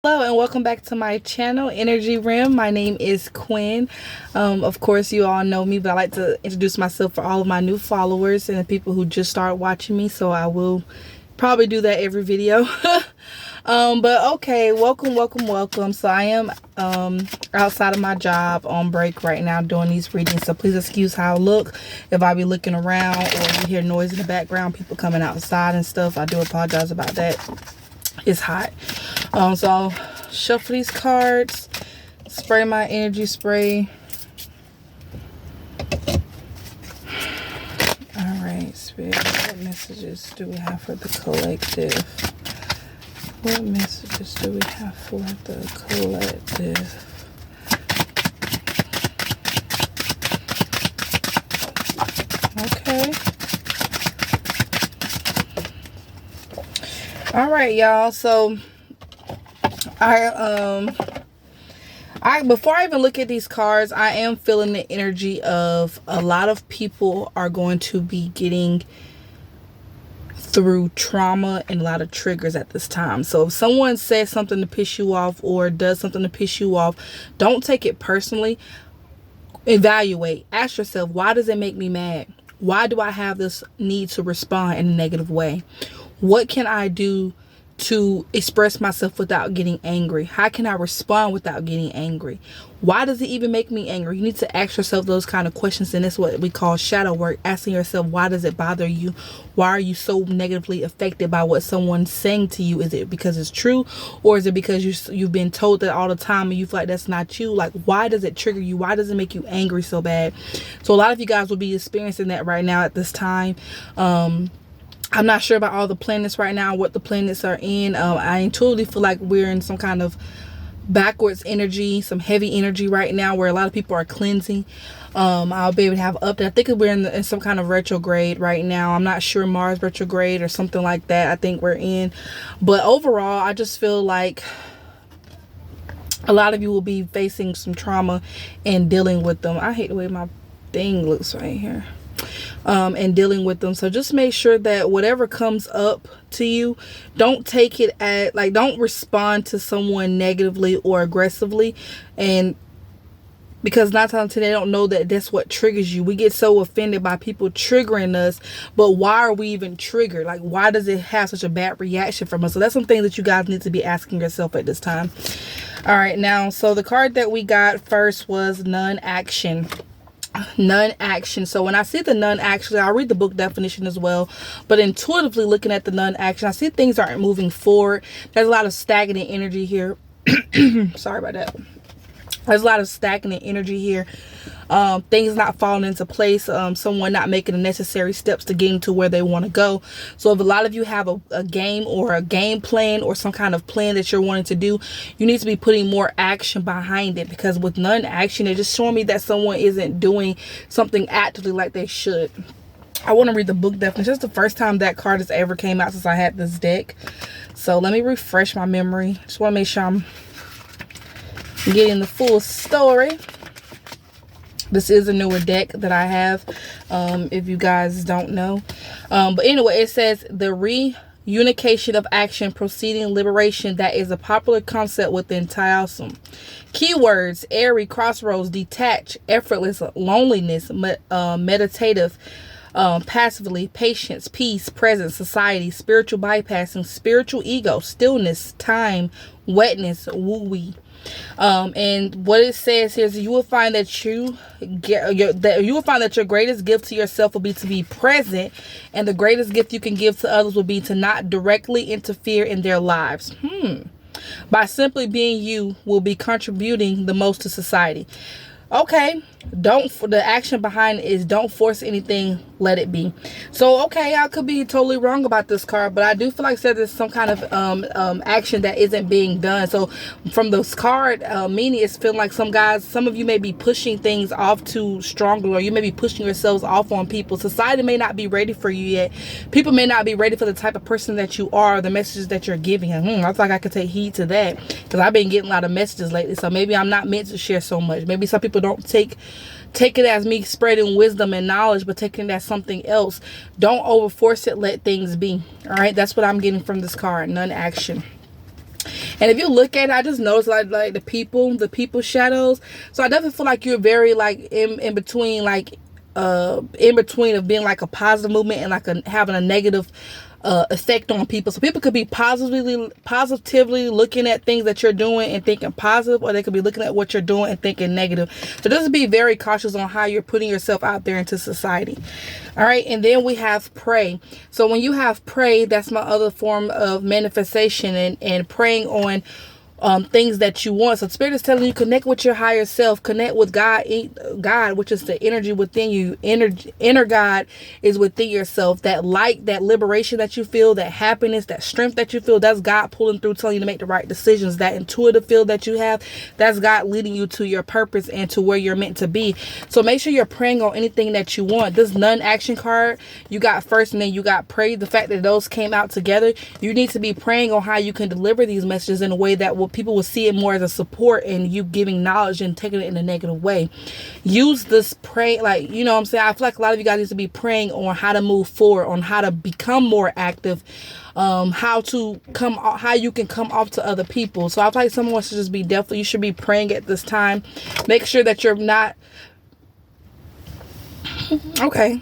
Hello and welcome back to my channel, InnerG Rim. My name is Quinn. Of course, you all know me, but I like to introduce myself for all of my new followers and the people who just start watching me. So I will probably do that every video. But okay, welcome. So I am outside of my job on break right now doing these readings. So please excuse how I look. If I be looking around or you hear noise in the background, people coming outside and stuff, I do apologize about that. It's hot. So I'll shuffle these cards, spray my energy spray. Alright, Spirit, what messages do we have for the collective? What messages do we have for the collective? Okay. Alright, y'all. So before I even look at these cards, I am feeling the energy of a lot of people are going to be getting through trauma and a lot of triggers at this time. So if someone says something to piss you off or does something to piss you off, don't take it personally. Evaluate. Ask yourself, why does it make me mad? Why do I have this need to respond in a negative way? What can I do to express myself without getting angry? How can I respond without getting angry? Why does it even make me angry? You need to ask yourself those kind of questions, and that's what we call shadow work. Asking yourself, why does it bother you? Why are you so negatively affected by what someone's saying to you? Is it because it's true, or is it because you've been told that all the time and you feel like that's not you? Like, why does it trigger you? Why does it make you angry so bad? So a lot of you guys will be experiencing that right now at this time. I'm not sure about all the planets right now, what the planets are in. I intuitively feel like we're in some kind of backwards energy, some heavy energy right now where a lot of people are cleansing. I'll be able to have an update. I think we're in some kind of retrograde right now. I'm not sure, Mars retrograde or something like that I think we're in. But overall, I just feel like a lot of you will be facing some trauma and dealing with them. I hate the way my thing looks right here. And dealing with them. So just make sure that whatever comes up to you, don't take it at, like, don't respond to someone negatively or aggressively. And because 9 times out of 10 they don't know that that's what triggers you. We get so offended by people triggering us, but why are we even triggered? Like, why does it have such a bad reaction from us? So that's something that you guys need to be asking yourself at this time. All right, now, so the card that we got first was non-action. Non-action. So when I see the non-action, I'll read the book definition as well, but intuitively looking at the non-action, I see things aren't moving forward. There's a lot of stagnant energy here. Sorry about that. There's a lot of stagnant energy here. Things not falling into place. Someone not making the necessary steps to get into where they want to go. So if a lot of you have a game or a game plan or some kind of plan that you're wanting to do, you need to be putting more action behind it, because with non-action, it's just showing me that someone isn't doing something actively like they should. I want to read the book definition. It's the first time that card has ever came out since I had this deck. So let me refresh my memory. Just want to make sure I'm getting the full story. This is a newer deck that I have, if you guys don't know. But anyway, it says the reunification of action proceeding liberation that is a popular concept within Taoism. Keywords: airy, crossroads, detached, effortless, loneliness, meditative, passively, patience, peace, presence, society, spiritual bypassing, spiritual ego, stillness, time, wetness, woo-wee. And what it says here is you will find that you will find that your greatest gift to yourself will be to be present, and the greatest gift you can give to others will be to not directly interfere in their lives. By simply being you will be contributing the most to society. Okay, the action behind it is don't force anything, let it be. So okay, I could be totally wrong about this card, but I do feel like there's some kind of action that isn't being done. So from this card, meaning it's feeling like some of you may be pushing things off too strongly, or you may be pushing yourselves off on people. Society may not be ready for you yet. People may not be ready for the type of person that you are, the messages that you're giving. I feel like I could take heed to that, because I've been getting a lot of messages lately. So maybe I'm not meant to share so much. Maybe some people don't take it as me spreading wisdom and knowledge, but taking it as something else. Don't overforce it, let things be. All right, that's what I'm getting from this card, non-action. And if you look at it, I just noticed like the people shadows. So I definitely feel like you're very like in between, like in between of being like a positive movement and like having a negative effect on people. So people could be positively looking at things that you're doing and thinking positive, or they could be looking at what you're doing and thinking negative. So just be very cautious on how you're putting yourself out there into society. All right. And then we have pray. So when you have pray, that's my other form of manifestation, and praying on things that you want. So Spirit is telling you, connect with your higher self, connect with God, which is the energy within you. Inner God is within yourself. That light, that liberation that you feel, that happiness, that strength that you feel, that's God pulling through, telling you to make the right decisions. That intuitive feel that you have, that's God leading you to your purpose and to where you're meant to be. So make sure you're praying on anything that you want. This non-action card, you got first and then you got pray. The fact that those came out together, you need to be praying on how you can deliver these messages in a way that will people will see it more as a support and you giving knowledge and taking it in a negative way. Use this pray, like, you know what I'm saying? I feel like a lot of you guys need to be praying on how to move forward, on how to become more active, how you can come off to other people. So I feel like someone should just be definitely, you should be praying at this time. Make sure that you're not okay.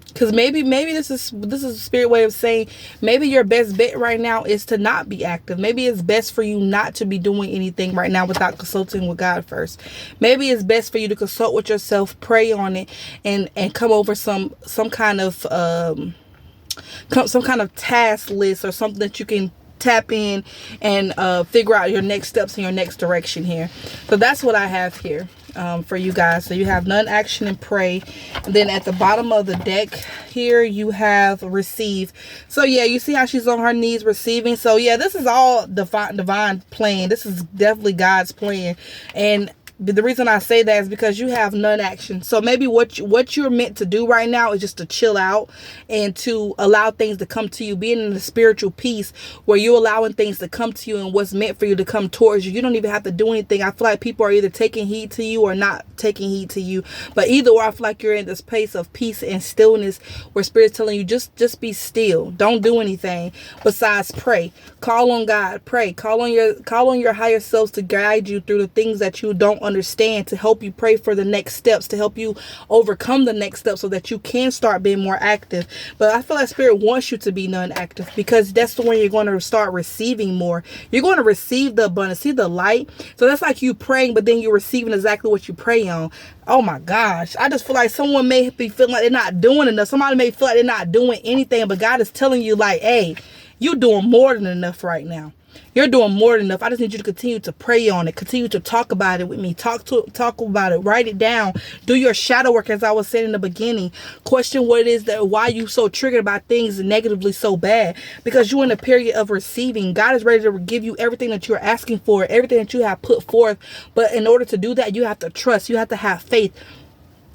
Because maybe this is a spirit way of saying maybe your best bet right now is to not be active. Maybe it's best for you not to be doing anything right now without consulting with God first. Maybe it's best for you to consult with yourself, pray on it, and come over some kind of task list or something that you can tap in and figure out your next steps and your next direction here. So that's what I have here for you guys. So you have none, action, and pray. And then at the bottom of the deck here you have receive. So yeah, you see how she's on her knees receiving. So yeah, this is all divine plan. This is definitely God's plan. And the reason I say that is because you have none action. So maybe what you're meant to do right now is just to chill out and to allow things to come to you, being in the spiritual peace where you're allowing things to come to you and what's meant for you to come towards you. You don't even have to do anything. I feel like people are either taking heed to you or not taking heed to you. But either way, I feel like you're in this place of peace and stillness where Spirit's telling you just be still. Don't do anything besides pray. Call on God. Pray. Call on your higher selves to guide you through the things that you don't understand, to help you pray for the next steps, to help you overcome the next steps so that you can start being more active. But I feel like Spirit wants you to be non-active because that's the way you're going to start receiving more. You're going to receive the abundance, see the light. So that's like you praying, but then you're receiving exactly what you pray on. Oh my gosh. I just feel like someone may be feeling like they're not doing enough. Somebody may feel like they're not doing anything, but God is telling you like, hey, you're doing more than enough right now. You're doing more than enough. I just need you to continue to pray on it. Continue to talk about it with me. Talk about it. Write it down. Do your shadow work, as I was saying in the beginning. Question what it is why you so triggered about things negatively so bad. Because you're in a period of receiving. God is ready to give you everything that you're asking for, everything that you have put forth. But in order to do that, you have to trust. You have to have faith.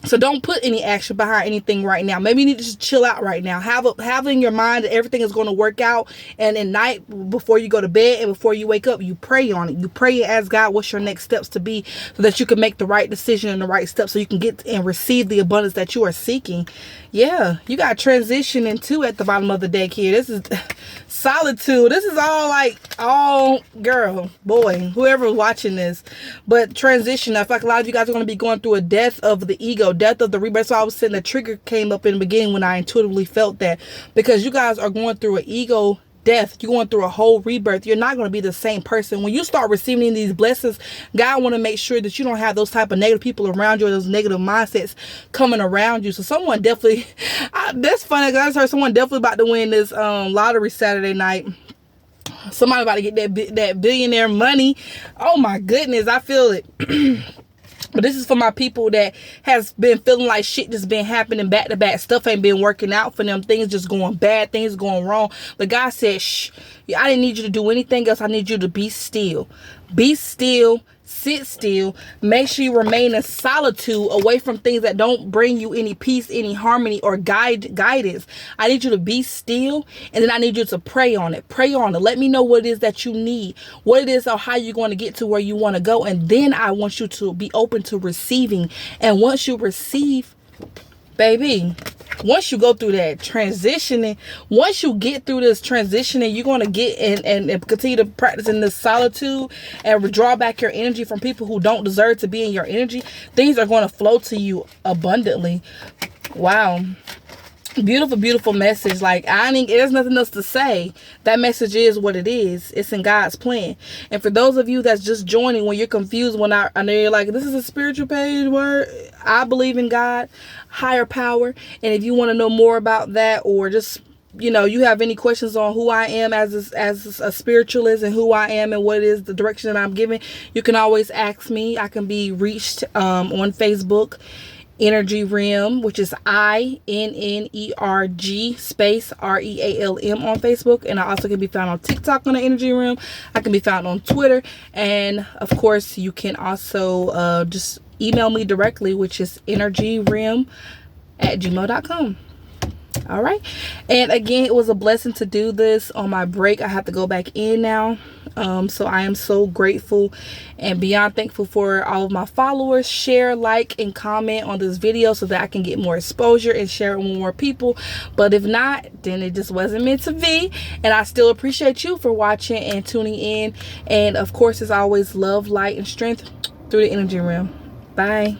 So don't put any action behind anything right now. Maybe you need to just chill out right now. Have in your mind that everything is going to work out. And at night, before you go to bed and before you wake up, you pray on it. You pray and ask God what's your next steps to be so that you can make the right decision and the right steps so you can get and receive the abundance that you are seeking. Yeah, you got transition into at the bottom of the deck here. This is solitude. This is all girl, boy, whoever watching this. But transition, I feel like a lot of you guys are going to be going through a death of the ego, death of the rebirth. So I was saying the trigger came up in the beginning when I intuitively felt that, because you guys are going through an ego death. You're going through a whole rebirth. You're not going to be the same person. When you start receiving these blessings, God want to make sure that you don't have those type of negative people around you or those negative mindsets coming around you. So someone definitely, that's funny because I just heard someone definitely about to win this lottery Saturday night. Somebody about to get that billionaire money. Oh my goodness, I feel it. But this is for my people that has been feeling like shit just been happening back to back. Stuff ain't been working out for them. Things just going bad. Things going wrong. But God said, shh, I didn't need you to do anything else. I need you to be still. Be still. Sit still. Make sure you remain in solitude, away from things that don't bring you any peace, any harmony, or guidance. I need you to be still, and then I need you to pray on it. Pray on it. Let me know what it is that you need, what it is or how you're going to get to where you want to go. And then I want you to be open to receiving. And once you receive, baby, once you go through that transitioning, once you get through this transitioning, you're going to get and continue to practice in this solitude and withdraw back your energy from people who don't deserve to be in your energy. Things are going to flow to you abundantly. Wow. Beautiful, beautiful message. Like, there's nothing else to say. That message is what it is. It's in God's plan. And for those of you that's just joining, when you're confused, when I know you're like, this is a spiritual page where I believe in God, higher power. And if you want to know more about that, or just, you have any questions on who I am as a spiritualist and who I am and what it is, the direction that I'm giving, you can always ask me. I can be reached on Facebook, InnerG Realm, which is INNERG space REALM on Facebook. And I also can be found on TikTok on the InnerG Realm. I can be found on Twitter. And of course, you can also just email me directly, which is innergrealm@gmail.com. All right. And again, it was a blessing to do this on my break. I have to go back in now. So I am so grateful and beyond thankful for all of my followers. Share, like, and comment on this video so that I can get more exposure and share it with more people. But if not, then it just wasn't meant to be. And I still appreciate you for watching and tuning in. And of course, as always, love, light, and strength through the InnerG Realm. Bye.